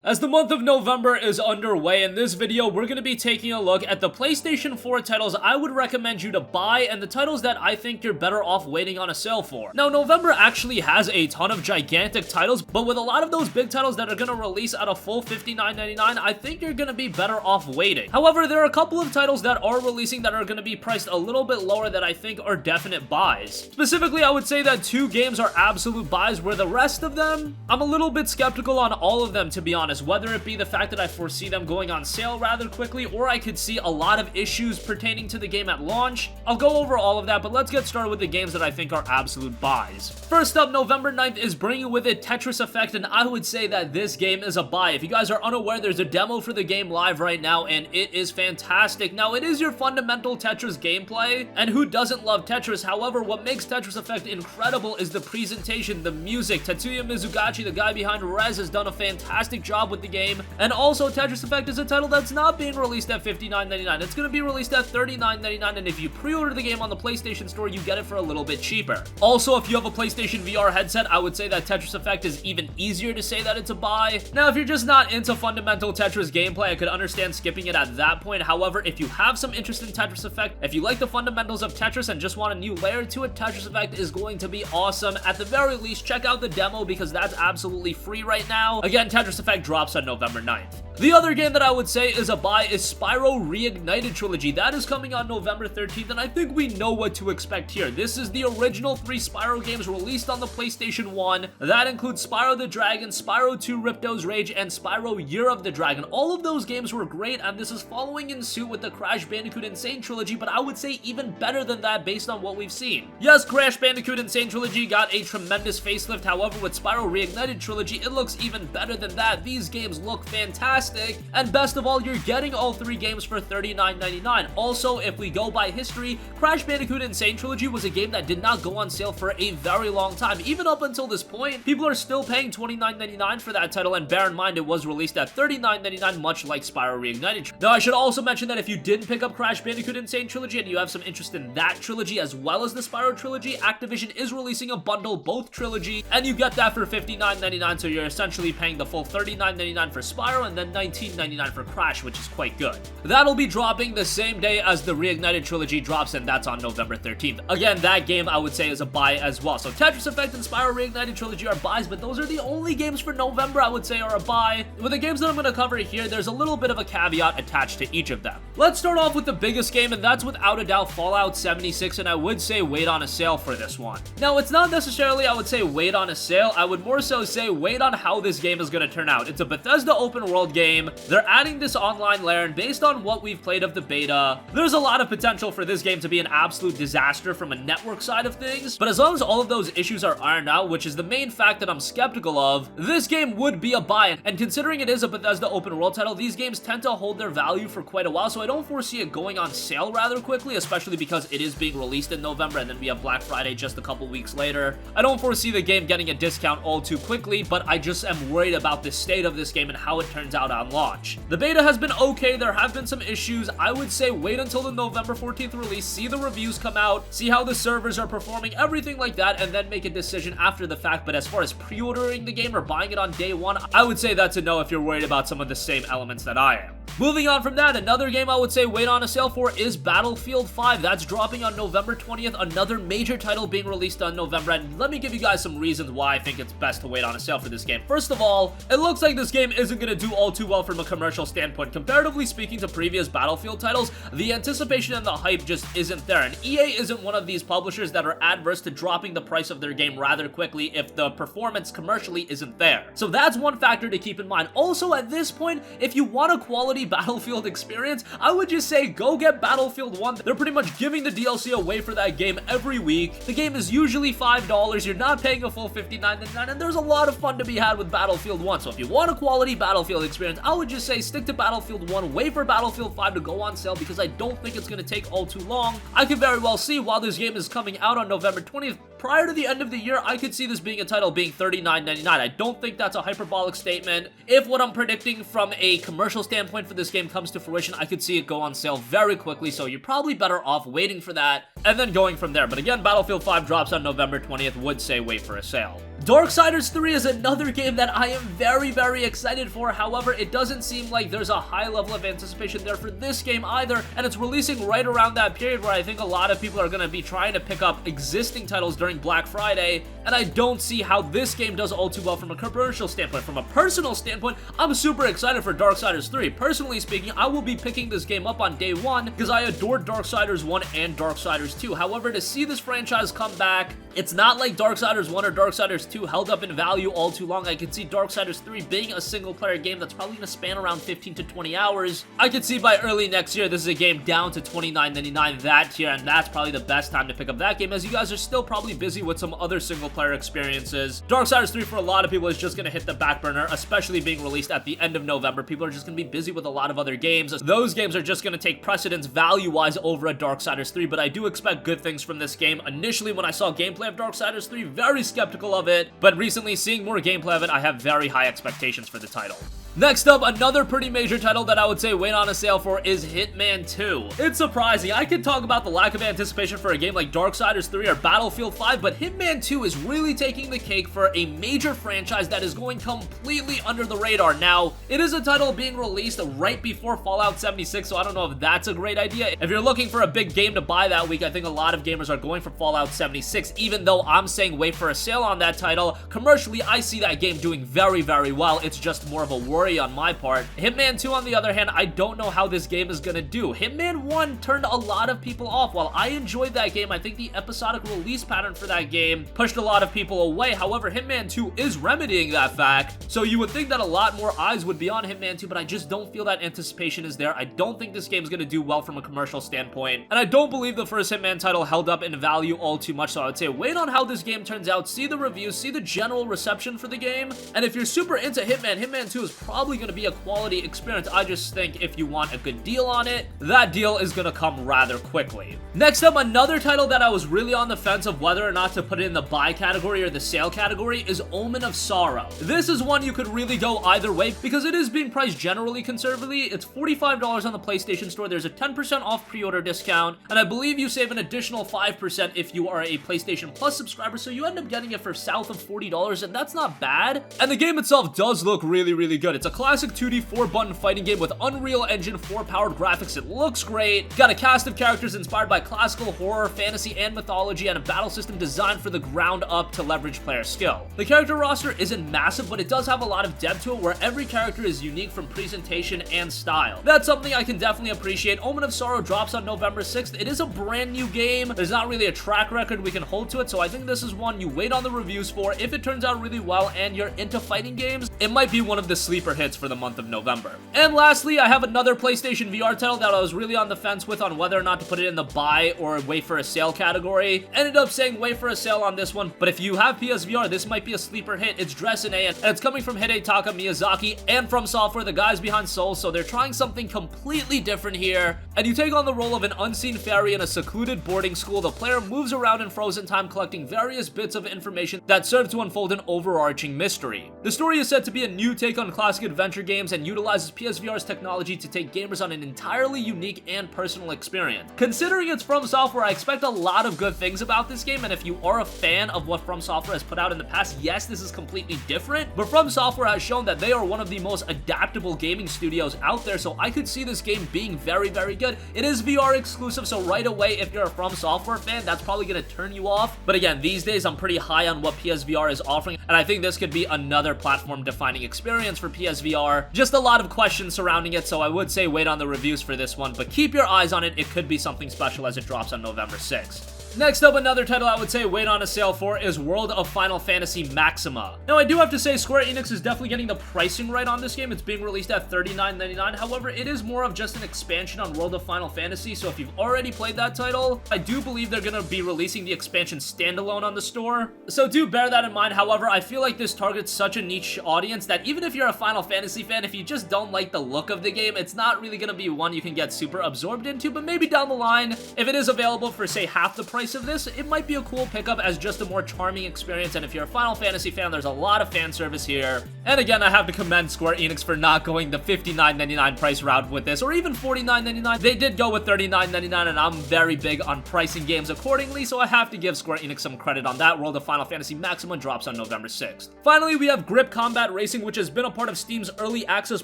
As the month of November is underway, in this video, we're going to be taking a look at the PlayStation 4 titles I would recommend you to buy and the titles that I think you're better off waiting on a sale for. Now, November actually has a ton of gigantic titles, but with a lot of those big titles that are going to release at a full $59.99, I think you're going to be better off waiting. However, there are a couple of titles that are releasing that are going to be priced a little bit lower that I think are definite buys. Specifically, I would say that 2 games are absolute buys, where the rest of them, I'm a little bit skeptical on all of them, to be honest. Whether it be the fact that I foresee them going on sale rather quickly, or I could see a lot of issues pertaining to the game at launch. I'll go over all of that, but let's get started with the games that I think are absolute buys. First up, November 9th is bringing with it Tetris Effect, and I would say that this game is a buy. If you guys are unaware, there's a demo for the game live right now, and it is fantastic. Now, it is your fundamental Tetris gameplay, and who doesn't love Tetris? However, what makes Tetris Effect incredible is the presentation, the music. Tetsuya Mizugachi, the guy behind Rez, has done a fantastic job with the game. And also, Tetris Effect is a title that's not being released at $59.99. It's going to be released at $39.99, and if you pre-order the game on the PlayStation Store, you get it for a little bit cheaper. Also, if you have a PlayStation VR headset, I would say that Tetris Effect is even easier to say that it's a buy. Now, if you're just not into fundamental Tetris gameplay, I could understand skipping it at that point. However, if you have some interest in Tetris Effect, if you like the fundamentals of Tetris and just want a new layer to it, Tetris Effect is going to be awesome. At the very least, check out the demo because that's absolutely free right now. Again, Tetris Effect drops on November 9th. The other game that I would say is a buy is Spyro Reignited Trilogy. That is coming on November 13th, and I think we know what to expect here. This is the original 3 Spyro games released on the PlayStation 1. That includes Spyro the Dragon, Spyro 2 Ripto's Rage, and Spyro Year of the Dragon. All of those games were great, and this is following in suit with the Crash Bandicoot N. Sane Trilogy, but I would say even better than that based on what we've seen. Yes, Crash Bandicoot N. Sane Trilogy got a tremendous facelift. However, with Spyro Reignited Trilogy, it looks even better than that. These games look fantastic. And best of all, you're getting all 3 games for $39.99. Also, if we go by history, Crash Bandicoot N. Sane Trilogy was a game that did not go on sale for a very long time. Even up until this point, people are still paying $29.99 for that title, and bear in mind, it was released at $39.99, much like Spyro Reignited. Now, I should also mention that if you didn't pick up Crash Bandicoot N. Sane Trilogy and you have some interest in that trilogy as well as the Spyro Trilogy, Activision is releasing a bundle, both trilogy, and you get that for $59.99, so you're essentially paying the full $39.99 for Spyro and then $19.99 for Crash, which is quite good. That'll be dropping the same day as the Reignited Trilogy drops, and that's on November 13th. Again, that game I would say is a buy as well. So Tetris Effect and Spyro Reignited Trilogy are buys, but those are the only games for November I would say are a buy. With the games that I'm going to cover here, there's a little bit of a caveat attached to each of them. Let's start off with the biggest game, and that's without a doubt Fallout 76, and I would say wait on a sale for this one. Now, it's not necessarily I would say wait on a sale. I would more so say wait on how this game is going to turn out. It's a Bethesda open world game. They're adding this online layer, and based on what we've played of the beta, there's a lot of potential for this game to be an absolute disaster from a network side of things, but as long as all of those issues are ironed out, which is the main fact that I'm skeptical of, this game would be a buy, and considering it is a Bethesda open world title, these games tend to hold their value for quite a while, so I don't foresee it going on sale rather quickly, especially because it is being released in November, and then we have Black Friday just a couple weeks later. I don't foresee the game getting a discount all too quickly, but I just am worried about the state of this game and how it turns out on launch. The beta has been okay, there have been some issues. I would say wait until the November 14th release, see the reviews come out, see how the servers are performing, everything like that, and then make a decision after the fact. But as far as pre-ordering the game or buying it on day one, I would say that's a no if you're worried about some of the same elements that I am. Moving on from that, another game I would say wait on a sale for is Battlefield 5. That's dropping on November 20th, another major title being released on November, and let me give you guys some reasons why I think it's best to wait on a sale for this game. First of all, it looks like this game isn't going to do all too well from a commercial standpoint. Comparatively speaking to previous Battlefield titles, the anticipation and the hype just isn't there, and EA isn't one of these publishers that are adverse to dropping the price of their game rather quickly if the performance commercially isn't there. So that's one factor to keep in mind. Also, at this point, if you want a quality Battlefield experience, I would just say go get Battlefield 1. They're pretty much giving the DLC away for that game every week. The game is usually $5. You're not paying a full $59.99, and there's a lot of fun to be had with Battlefield 1. So if you want a quality Battlefield experience, I would just say stick to Battlefield 1, wait for Battlefield 5 to go on sale because I don't think it's going to take all too long. I could very well see while this game is coming out on November 20th, prior to the end of the year, I could see this being a title being $39.99. I don't think that's a hyperbolic statement. If what I'm predicting from a commercial standpoint point for this game comes to fruition, I could see it go on sale very quickly, so you're probably better off waiting for that and then going from there. But again, Battlefield 5 drops on November 20th, would say wait for a sale. Darksiders 3 is another game that I am very, very excited for. However, it doesn't seem like there's a high level of anticipation there for this game either, and it's releasing right around that period where I think a lot of people are going to be trying to pick up existing titles during Black Friday, and I don't see how this game does all too well from a commercial standpoint. From a personal standpoint, I'm super excited for Darksiders 3. Personally speaking, I will be picking this game up on day one because I adored Darksiders 1 and Darksiders 2. However, to see this franchise come back, it's not like Darksiders 1 or Darksiders 2 held up in value all too long. I could see Darksiders 3 being a single-player game that's probably going to span around 15 to 20 hours. I could see by early next year, this is a game down to $29.99 that tier, and that's probably the best time to pick up that game, as you guys are still probably busy with some other single-player experiences. Darksiders 3 for a lot of people is just going to hit the back burner, especially being released at the end of November. People are just going to be busy with a lot of other games. Those games are just going to take precedence value-wise over a Darksiders 3, but I do expect good things from this game. Initially, when I saw gameplay of Darksiders 3, very skeptical of it, but recently seeing more gameplay of it, I have very high expectations for the title. Next up, another pretty major title that I would say wait on a sale for is Hitman 2. It's surprising. I could talk about the lack of anticipation for a game like Darksiders 3 or Battlefield 5, but Hitman 2 is really taking the cake for a major franchise that is going completely under the radar. Now, it is a title being released right before Fallout 76, so I don't know if that's a great idea. If you're looking for a big game to buy that week, I think a lot of gamers are going for Fallout 76, even though I'm saying wait for a sale on that title. Commercially, I see that game doing very, very well. It's just more of a worry on my part. Hitman 2, on the other hand, I don't know how this game is gonna do. Hitman 1 turned a lot of people off. While I enjoyed that game, I think the episodic release pattern for that game pushed a lot of people away. However, Hitman 2 is remedying that fact, so you would think that a lot more eyes would be on Hitman 2, but I just don't feel that anticipation is there. I don't think this game's gonna do well from a commercial standpoint, and I don't believe the first Hitman title held up in value all too much, so I would say wait on how this game turns out, see the reviews, see the general reception for the game, and if you're super into Hitman, Hitman 2 is probably going to be a quality experience. I just think if you want a good deal on it, that deal is going to come rather quickly. Next up, another title that I was really on the fence of whether or not to put it in the buy category or the sale category is Omen of Sorrow. This is one you could really go either way because it is being priced generally conservatively. It's $45 on the PlayStation Store. There's a 10% off pre-order discount, and I believe you save an additional 5% if you are a PlayStation Plus subscriber, so you end up getting it for south of $40, and that's not bad. And the game itself does look really, really good. It's a classic 2D 4-button fighting game with Unreal Engine 4 powered graphics. It looks great. Got a cast of characters inspired by classical horror, fantasy, and mythology, and a battle system designed for the ground up to leverage player skill. The character roster isn't massive, but it does have a lot of depth to it where every character is unique from presentation and style. That's something I can definitely appreciate. Omen of Sorrow drops on November 6th. It is a brand new game. There's not really a track record we can hold to it, so I think this is one you wait on the reviews for. If it turns out really well and you're into fighting games, it might be one of the sleeper hits for the month of November. And lastly, I have another PlayStation VR title that I was really on the fence with on whether or not to put it in the buy or wait for a sale category. Ended up saying wait for a sale on this one, but if you have PSVR, this might be a sleeper hit. It's Deracine, and it's coming from Hidetaka Miyazaki and From Software, the guys behind Souls, so they're trying something completely different here. And you take on the role of an unseen fairy in a secluded boarding school. The player moves around in frozen time, collecting various bits of information that serve to unfold an overarching mystery. The story is said to be a new take on classic adventure games and utilizes PSVR's technology to take gamers on an entirely unique and personal experience. Considering it's From Software, I expect a lot of good things about this game, and if you are a fan of what From Software has put out in the past, yes, this is completely different, but From Software has shown that they are one of the most adaptable gaming studios out there, so I could see this game being very, very good. It is VR exclusive, so right away, if you're a From Software fan, that's probably going to turn you off, but again, these days, I'm pretty high on what PSVR is offering, and I think this could be another platform-defining experience for PSVR. Just a lot of questions surrounding it, so I would say wait on the reviews for this one, but keep your eyes on it. It could be something special as it drops on November 6th. Next up, another title I would say wait on a sale for is World of Final Fantasy Maxima. Now, I do have to say Square Enix is definitely getting the pricing right on this game. It's being released at $39.99. However, it is more of just an expansion on World of Final Fantasy, so if you've already played that title, I do believe they're going to be releasing the expansion standalone on the store. So do bear that in mind. However, I feel like this targets such a niche audience that even if you're a Final Fantasy fan, if you just don't like the look of the game, it's not really going to be one you can get super absorbed into, but maybe down the line, if it is available for, say, half the price, price of this, it might be a cool pickup as just a more charming experience, and if you're a Final Fantasy fan, there's a lot of fan service here. And again, I have to commend Square Enix for not going the $59.99 price route with this, or even $49.99. They did go with $39.99, and I'm very big on pricing games accordingly, so I have to give Square Enix some credit on that. World of Final Fantasy Maxima drops on November 6th. Finally, we have Grip Combat Racing, which has been a part of Steam's early access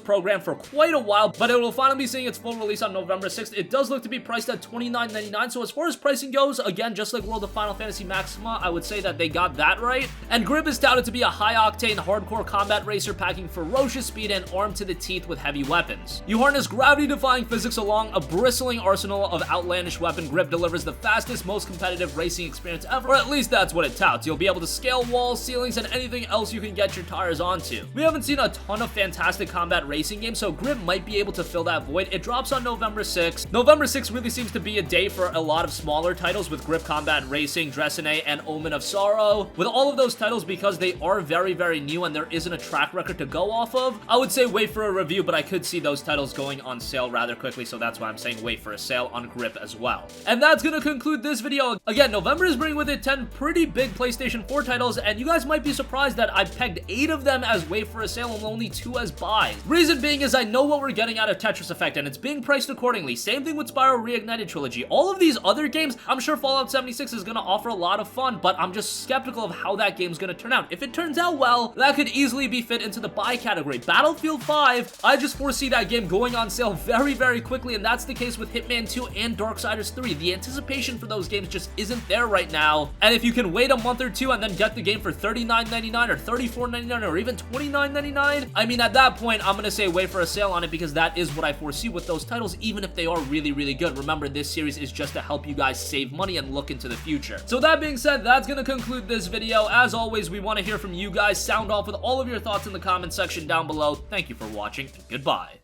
program for quite a while, but it will finally be seeing its full release on November 6th. It does look to be priced at $29.99, so as far as pricing goes, again, just like World of Final Fantasy Maxima, I would say that they got that right. And Grip is touted to be a high-octane, hardcore combat racer packing ferocious speed and armed to the teeth with heavy weapons. You harness gravity-defying physics along a bristling arsenal of outlandish weapon. Grip delivers the fastest, most competitive racing experience ever, or at least that's what it touts. You'll be able to scale walls, ceilings, and anything else you can get your tires onto. We haven't seen a ton of fantastic combat racing games, so Grip might be able to fill that void. It drops on November 6th. November 6th really seems to be a day for a lot of smaller titles with Grip Combat Racing, Deracine, and Omen of Sorrow. With all of those titles, because they are very, very new and there isn't a track record to go off of, I would say wait for a review, but I could see those titles going on sale rather quickly, so that's why I'm saying wait for a sale on Grip as well. And that's gonna conclude this video. Again, November is bringing with it 10 pretty big PlayStation 4 titles, and you guys might be surprised that I pegged 8 of them as wait for a sale and only 2 as buys. Reason being is I know what we're getting out of Tetris Effect, and it's being priced accordingly. Same thing with Spyro Reignited Trilogy. All of these other games, I'm sure Fallout 76 is gonna offer a lot of fun, but I'm just skeptical of how that game's gonna turn out. If it turns out well, that could easily be fit into the buy category. Battlefield 5, I just foresee that game going on sale very, very quickly, and that's the case with Hitman 2 and Darksiders 3. The anticipation for those games just isn't there right now, and if you can wait a month or two and then get the game for $39.99 or $34.99 or even $29.99, I mean, at that point, I'm gonna say wait for a sale on it because that is what I foresee with those titles, even if they are really, really good. Remember, this series is just to help you guys save money and look into the future. So that being said, that's gonna conclude this video. As always, we want to hear from you guys. Sound off with all of your thoughts in the comment section down below. Thank you for watching, and goodbye.